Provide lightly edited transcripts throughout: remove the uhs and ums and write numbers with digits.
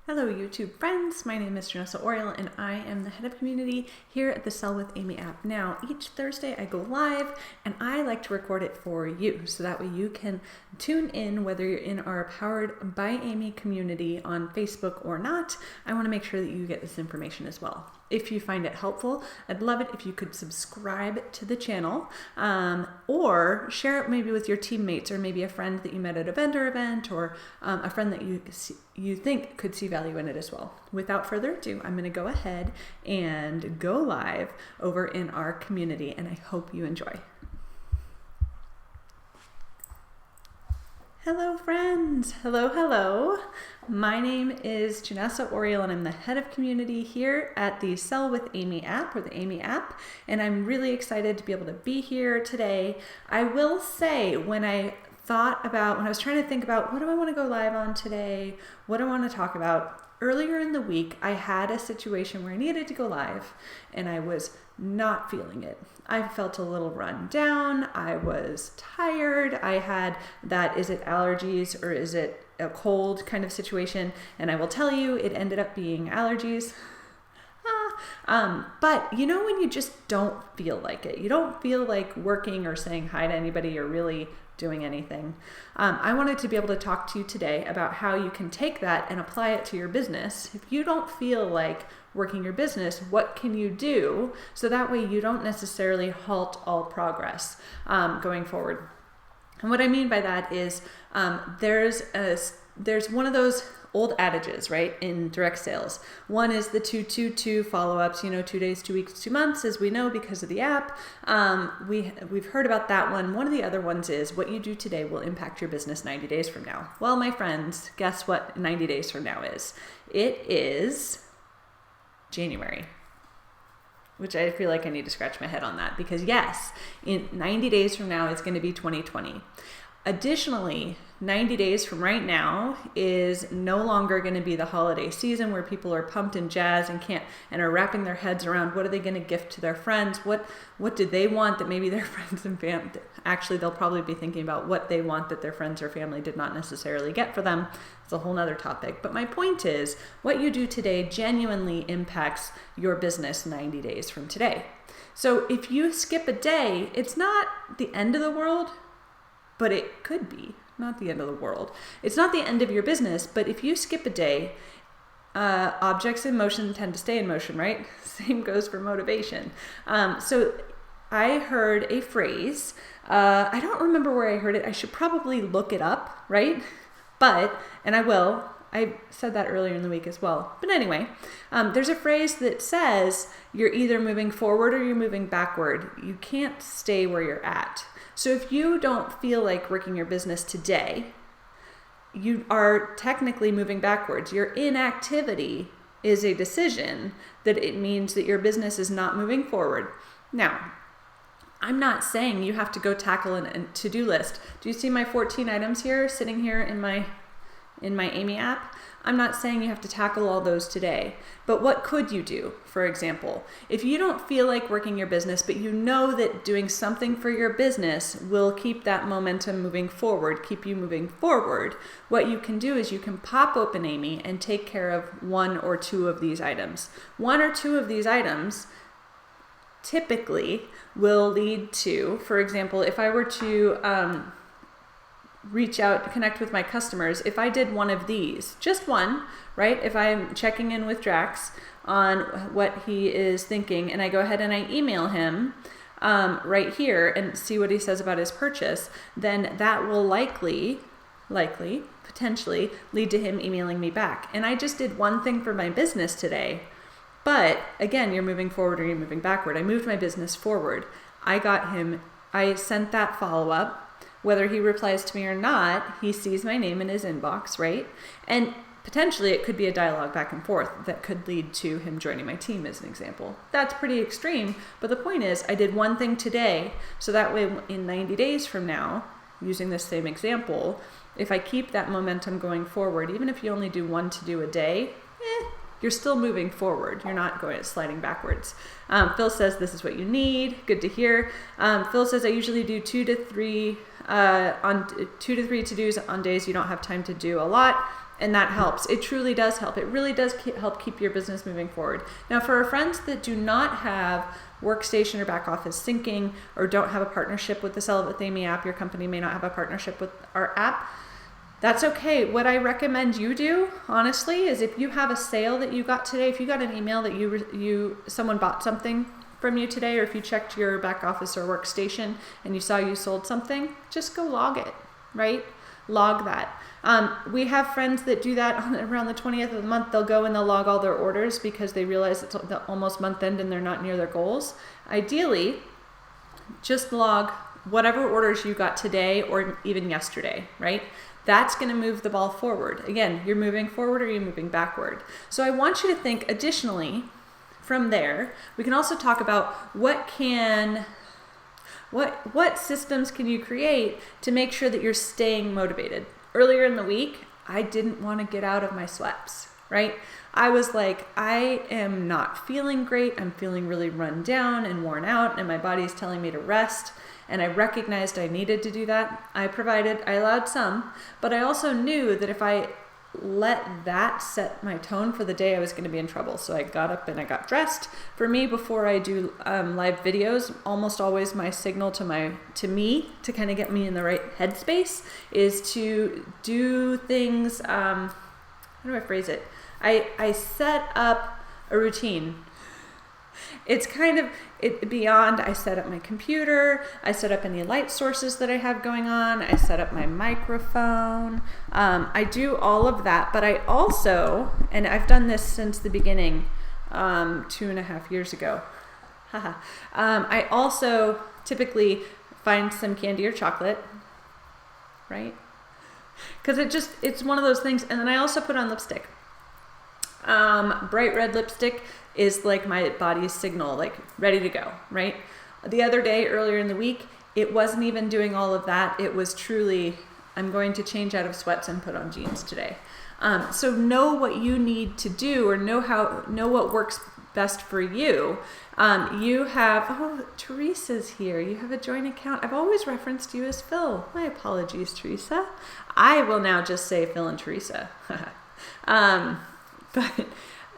Hello YouTube friends, my name is Janessa Oriol and I am the head of community here at the Sell with Amy app. Now each Thursday I go live and I like to record it for you so that way you can tune in whether you're in our Powered by Amy community on Facebook or not. I want to make sure that you get this information as well. If you find it helpful, I'd love it if you could subscribe to the channel or share it maybe with your teammates or maybe a friend that you met at a vendor event or a friend that you think could see value in it as well. Without further ado, I'm going to go ahead and go live over in our community and I hope you enjoy. Hello friends, hello. My name is Janessa Oriol and I'm the head of community here at the Sell with Amy app or the Amy app, and I'm really excited to be able to be here today. I will say when I was trying to think about what do I want to go live on today, what do I want to talk about, earlier in the week I had a situation where I needed to go live and I was not feeling it. I felt a little run down. I was tired. I had that, is it allergies or is it a cold kind of situation? And I will tell you, it ended up being allergies. But you know when you just don't feel like it, you don't feel like working or saying hi to anybody or really doing anything. I wanted to be able to talk to you today about how you can take that and apply it to your business. If you don't feel like working your business, what can you do so that way you don't necessarily halt all progress going forward? And what I mean by that is there's one of those old adages, right, in direct sales. One is the 2-2-2 follow-ups, 2 days, 2 weeks, 2 months, as we know because of the app. We've heard about that one. One of the other ones is what you do today will impact your business 90 days from now. Well, my friends, guess what 90 days from now is? It is January, which I feel like I need to scratch my head on that because yes, in 90 days from now, it's going to be 2020. Additionally, 90 days from right now is no longer going to be the holiday season where people are pumped and jazzed and are wrapping their heads around what are they going to gift to their friends, what do they want that maybe their friends and family, actually they'll probably be thinking about what they want that their friends or family did not necessarily get for them. It's a whole nother topic. But my point is, what you do today genuinely impacts your business 90 days from today. So if you skip a day, it's not the end of the world, but it could be. Not the end of the world. It's not the end of your business, but if you skip a day, objects in motion tend to stay in motion, right? Same goes for motivation. So I heard a phrase, I don't remember where I heard it. I should probably look it up, right? And I will. I said that earlier in the week as well. But anyway, there's a phrase that says you're either moving forward or you're moving backward. You can't stay where you're at. So if you don't feel like working your business today, you are technically moving backwards. Your inactivity is a decision that it means that your business is not moving forward. Now, I'm not saying you have to go tackle a to-do list. Do you see my 14 items here sitting here in my Amy app? I'm not saying you have to tackle all those today, but what could you do? For example, if you don't feel like working your business, but you know that doing something for your business will keep that momentum moving forward, keep you moving forward, what you can do is you can pop open Amy and take care of 1 or 2 of these items. 1 or 2 of these items typically will lead to, for example, if I were to reach out, connect with my customers, if I did one of these, just one, right? If I'm checking in with Drax on what he is thinking and I go ahead and I email him right here and see what he says about his purchase, then that will likely, potentially lead to him emailing me back. And I just did one thing for my business today. But again, you're moving forward or you're moving backward. I moved my business forward. I sent that follow-up. Whether he replies to me or not, he sees my name in his inbox, right? And potentially it could be a dialogue back and forth that could lead to him joining my team as an example. That's pretty extreme, but the point is I did one thing today, so that way in 90 days from now, using this same example, if I keep that momentum going forward, even if you only do 1 to-do a day, you're still moving forward. You're not sliding backwards. Phil says this is what you need. Good to hear. Phil says I usually do 2 to 3 to-dos on days you don't have time to do a lot. And that helps. It truly does help. It really does help keep your business moving forward. Now, for our friends that do not have workstation or back office syncing, or don't have a partnership with the Sell It with Amy app, your company may not have a partnership with our app, that's okay. What I recommend you do, honestly, is if you have a sale that you got today, if you got an email that someone bought something from you today, or if you checked your back office or workstation and you saw you sold something, just go log it, right? Log that. We have friends that do that around the 20th of the month. They'll go and they'll log all their orders because they realize it's almost month end and they're not near their goals. Ideally, just log whatever orders you got today or even yesterday, right? That's going to move the ball forward. Again, you're moving forward or you're moving backward. So I want you to think additionally from there. We can also talk about what systems can you create to make sure that you're staying motivated. Earlier in the week, I didn't want to get out of my sweats, right? I was like, I am not feeling great. I'm feeling really run down and worn out, and my body is telling me to rest. And I recognized I needed to do that. I allowed some, but I also knew that if I let that set my tone for the day, I was going to be in trouble. So I got up and I got dressed. For me, before I do live videos, almost always my signal to me to kind of get me in the right headspace is to do things. How do I phrase it? I set up a routine. It's kind of beyond. I set up my computer. I set up any light sources that I have going on. I set up my microphone. I do all of that, but I also, and I've done this since the beginning, 2.5 years ago. I also typically find some candy or chocolate, right? Because it's one of those things. And then I also put on lipstick. Bright red lipstick is like my body's signal, like ready to go, right? The other day, earlier in the week, it wasn't even doing all of that. It was truly, I'm going to change out of sweats and put on jeans today. So know what you need to do, or know what works best for you. You have, Teresa's here. You have a joint account. I've always referenced you as Phil. My apologies, Teresa. I will now just say Phil and Teresa.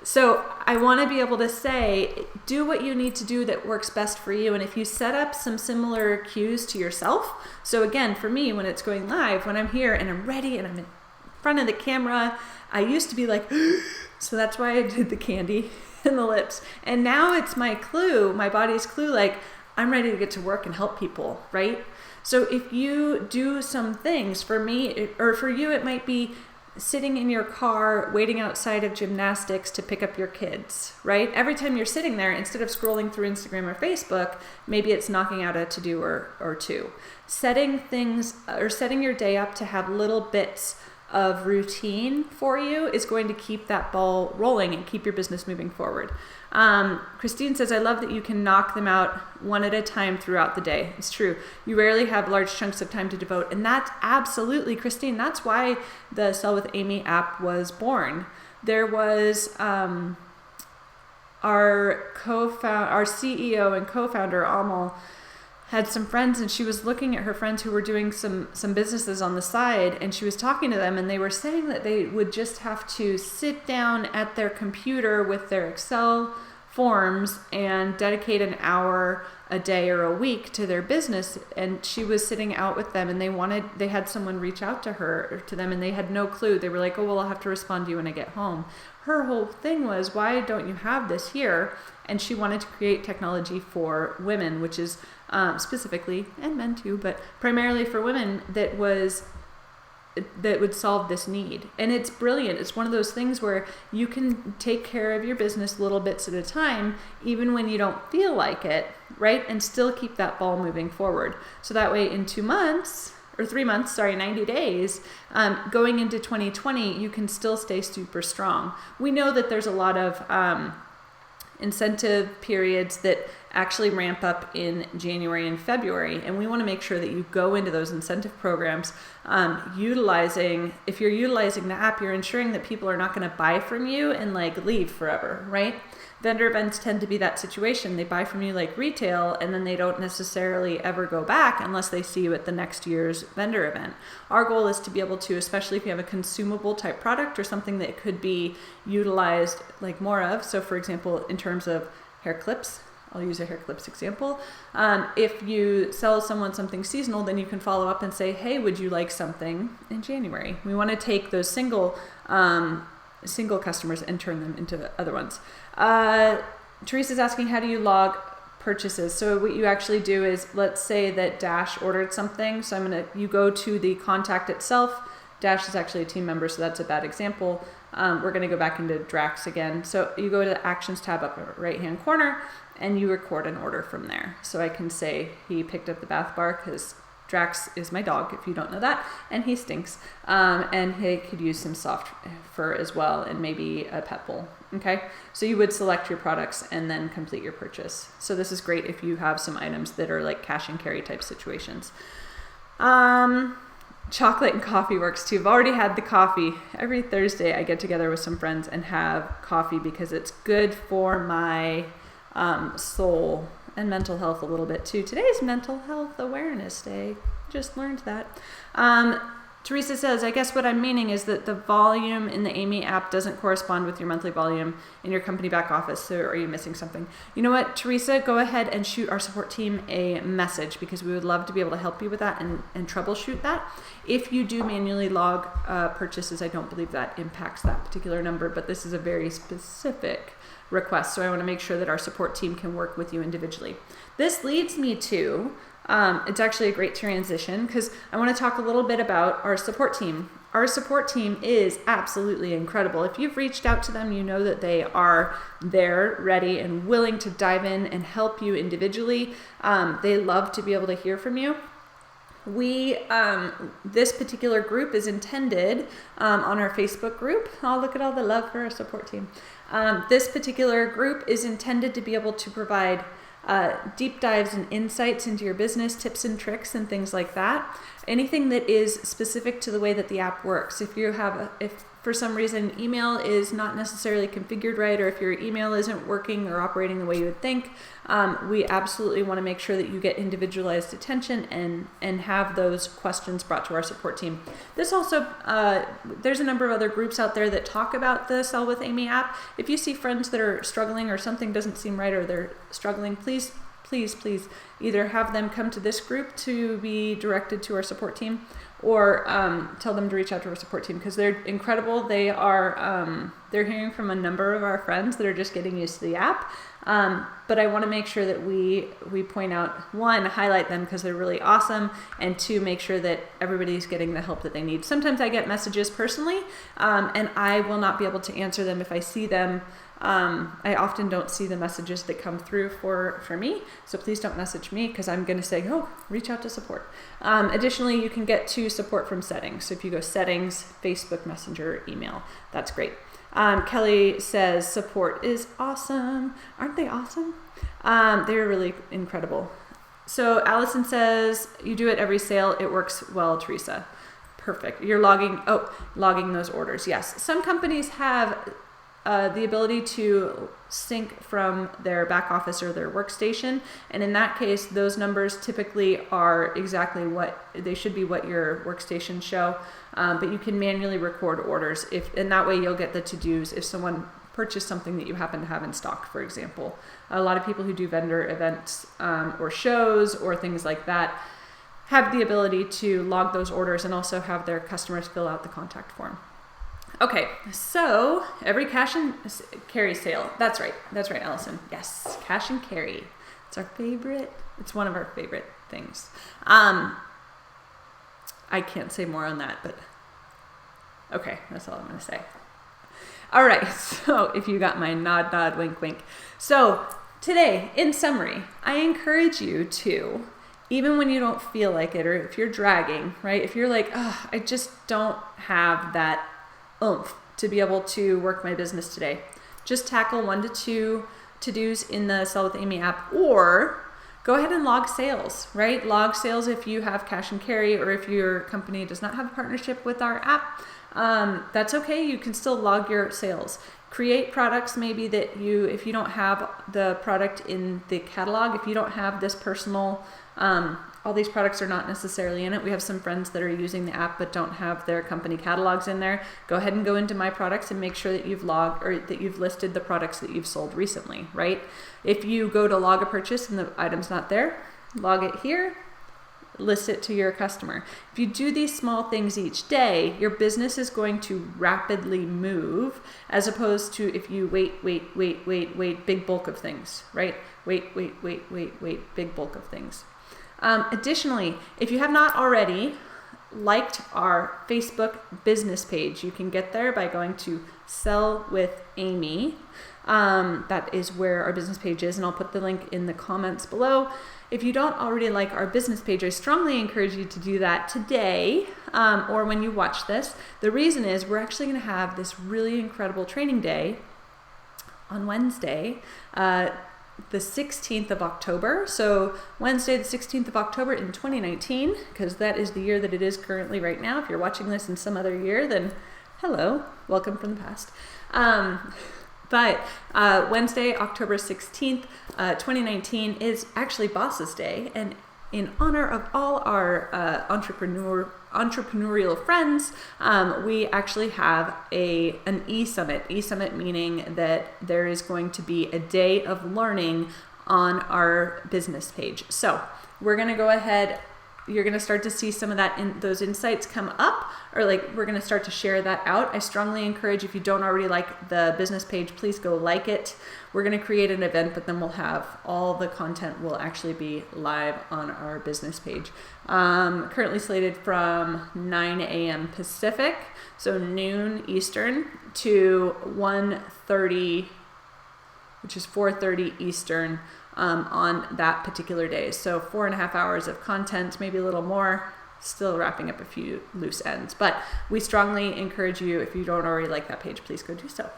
So I want to be able to say, do what you need to do that works best for you. And if you set up some similar cues to yourself, so again, for me, when it's going live, when I'm here and I'm ready and I'm in front of the camera, I used to be like, so that's why I did the candy and the lips. And now it's my clue, my body's clue, like I'm ready to get to work and help people, right? So if you do some things, for me, or for you, it might be sitting in your car, waiting outside of gymnastics to pick up your kids, right? Every time you're sitting there, instead of scrolling through Instagram or Facebook, maybe it's knocking out a to-do or two. Setting things, or setting your day up to have little bits of routine for you is going to keep that ball rolling and keep your business moving forward. Christine says, I love that you can knock them out one at a time throughout the day. It's true. You rarely have large chunks of time to devote. And that's absolutely, Christine, that's why the Sell with Amy app was born. There was our CEO and co-founder, Amal, had some friends, and she was looking at her friends who were doing some businesses on the side, and she was talking to them, and they were saying that they would just have to sit down at their computer with their Excel forms and dedicate an hour a day or a week to their business. And she was sitting out with them, and they had someone reach out to her or to them, and they had no clue. They were like, oh, well, I'll have to respond to you when I get home. Her whole thing was, why don't you have this here? And she wanted to create technology for women, which is specifically, and men too, but primarily for women, that would solve this need. And it's brilliant. It's one of those things where you can take care of your business little bits at a time, even when you don't feel like it, right? And still keep that ball moving forward. So that way in 90 days, going into 2020, you can still stay super strong. We know that there's a lot of incentive periods that actually ramp up in January and February. And we want to make sure that you go into those incentive programs if you're utilizing the app, you're ensuring that people are not going to buy from you and like leave forever, right? Vendor events tend to be that situation. They buy from you like retail, and then they don't necessarily ever go back unless they see you at the next year's vendor event. Our goal is to be able to, especially if you have a consumable type product or something that could be utilized like more of. So for example, in terms of hair clips, I'll use a hair clips example. If you sell someone something seasonal, then you can follow up and say, hey, would you like something in January? We want to take those single customers and turn them into other ones. Teresa's asking, how do you log purchases? So what you actually do is, let's say that Dash ordered something. So you go to the contact itself. Dash is actually a team member, so that's a bad example. We're going to go back into Drax again. So you go to the Actions tab up in the right-hand corner, and you record an order from there. So I can say he picked up the bath bar because Drax is my dog, if you don't know that, and he stinks. And he could use some soft fur as well, and maybe a pet bowl. Okay, so you would select your products and then complete your purchase. So this is great if you have some items that are like cash and carry type situations. Chocolate and coffee works too. I've already had the coffee. Every Thursday I get together with some friends and have coffee because it's good for my soul and mental health a little bit too. Today's Mental Health Awareness Day. Just learned that. Teresa says, I guess what I'm meaning is that the volume in the TeamAMI app doesn't correspond with your monthly volume in your company back office. So are you missing something? You know what, Teresa, go ahead and shoot our support team a message because we would love to be able to help you with that and troubleshoot that. If you do manually log purchases, I don't believe that impacts that particular number, but this is a very specific request. So I want to make sure that our support team can work with you individually. This leads me to it's actually a great transition because I want to talk a little bit about our support team. Our support team is absolutely incredible. If you've reached out to them, you know that they are there, ready, and willing to dive in and help you individually. They love to be able to hear from you. This particular group is intended on our Facebook group. Oh, look at all the love for our support team. This particular group is intended to be able to provide deep dives and insights into your business, tips and tricks and things like that. Anything that is specific to the way that the app works. If for some reason email is not necessarily configured right, or if your email isn't working or operating the way you would think, we absolutely want to make sure that you get individualized attention and have those questions brought to our support team. This also, there's a number of other groups out there that talk about the Sell with TeamAMI app. If you see friends that are struggling or something doesn't seem right or they're struggling, please either have them come to this group to be directed to our support team, or tell them to reach out to our support team because they're incredible. They are they're hearing from a number of our friends that are just getting used to the app. But I want to make sure that we point out, one, highlight them because they're really awesome, and two, make sure that everybody's getting the help that they need. Sometimes I get messages personally, and I will not be able to answer them if I see them. I often don't see the messages that come through for me, so please don't message me because I'm going to say, reach out to support. Additionally, you can get to support from settings. So if you go settings, Facebook Messenger, email, that's great. Kelly says support is awesome. Aren't they awesome? They're really incredible. So Allison says you do it every sale. It works well, Teresa. Perfect. You're logging those orders. Yes. Some companies have the ability to sync from their back office or their workstation, and in that case those numbers typically are exactly what they should be, what your workstation show, but you can manually record orders and that way you'll get the to-dos if someone purchased something that you happen to have in stock. For example, a lot of people who do vendor events or shows or things like that have the ability to log those orders and also have their customers fill out the contact form. Okay, so every cash and carry sale. That's right, Allison. Yes, cash and carry. It's our favorite. It's one of our favorite things. I can't say more on that, but okay, that's all I'm going to say. All right, so if you got my nod, wink, wink. So today, in summary, I encourage you to, even when you don't feel like it, or if you're dragging, right? If you're like, I just don't have that oomph to be able to work my business today, just tackle 1 to 2 to-dos in the Sell with Amy app, or go ahead and log sales, right? Log sales if you have cash and carry, or if your company does not have a partnership with our app, that's okay. You can still log your sales. Create products maybe that if you don't have the product in the catalog, if you don't have this personal, all these products are not necessarily in it. We have some friends that are using the app but don't have their company catalogs in there. Go ahead and go into My Products and make sure that you've logged, or that you've listed the products that you've sold recently, right? If you go to log a purchase and the item's not there, log it here, list it to your customer. If you do these small things each day, your business is going to rapidly move, as opposed to if you wait, big bulk of things, right? Wait, big bulk of things. Additionally, if you have not already liked our Facebook business page, you can get there by going to Sell with Amy. That is where our business page is, and I'll put the link in the comments below. If you don't already like our business page, I strongly encourage you to do that today, or when you watch this. The reason is we're actually going to have this really incredible training day on Wednesday, the 16th of October. So Wednesday, the 16th of October in 2019, because that is the year that it is currently right now. If you're watching this in some other year, then hello, welcome from the past. But Wednesday, October 16th, 2019 is actually Boss's Day. And in honor of all our entrepreneurial friends, we actually have an e-summit. E-summit meaning that there is going to be a day of learning on our business page. So we're going to go ahead. You're going to start to see some of those insights come up, or we're going to start to share that out. I strongly encourage, if you don't already like the business page, please go like it. We're going to create an event, but then we'll have all the content will actually be live on our business page. Currently slated from 9 a.m. Pacific, so noon Eastern, to 1:30, which is 4:30 Eastern, on that particular day. So 4.5 hours of content, maybe a little more, still wrapping up a few loose ends. But we strongly encourage you, if you don't already like that page, please go do so.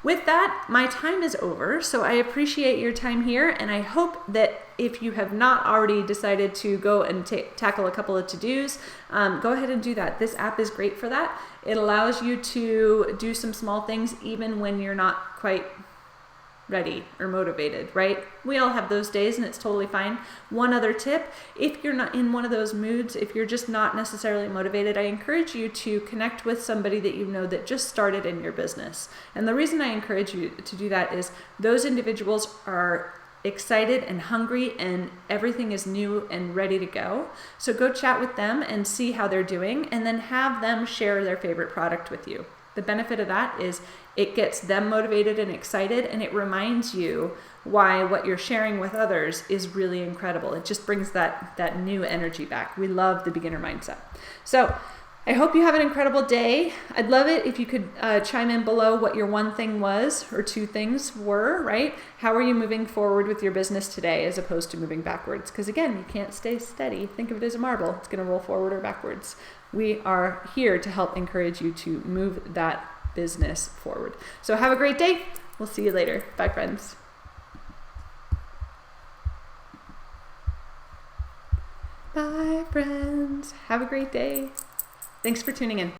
With that, my time is over. So I appreciate your time here, and I hope that if you have not already decided to go and tackle a couple of to-dos, go ahead and do that. This app is great for that. It allows you to do some small things even when you're not quite ready or motivated, right? We all have those days, and it's totally fine. One other tip, if you're not in one of those moods, if you're just not necessarily motivated, I encourage you to connect with somebody that you know that just started in your business. And the reason I encourage you to do that is those individuals are excited and hungry, and everything is new and ready to go. So go chat with them and see how they're doing, and then have them share their favorite product with you. The benefit of that is it gets them motivated and excited, and it reminds you why what you're sharing with others is really incredible. It just brings that new energy back. We love the beginner mindset. So I hope you have an incredible day. I'd love it if you could chime in below what your one thing was, or two things were, right? How are you moving forward with your business today as opposed to moving backwards? Because again, you can't stay steady. Think of it as a marble. It's going to roll forward or backwards. We are here to help encourage you to move that business forward. So have a great day. We'll see you later. Bye, friends. Bye, friends. Have a great day. Thanks for tuning in.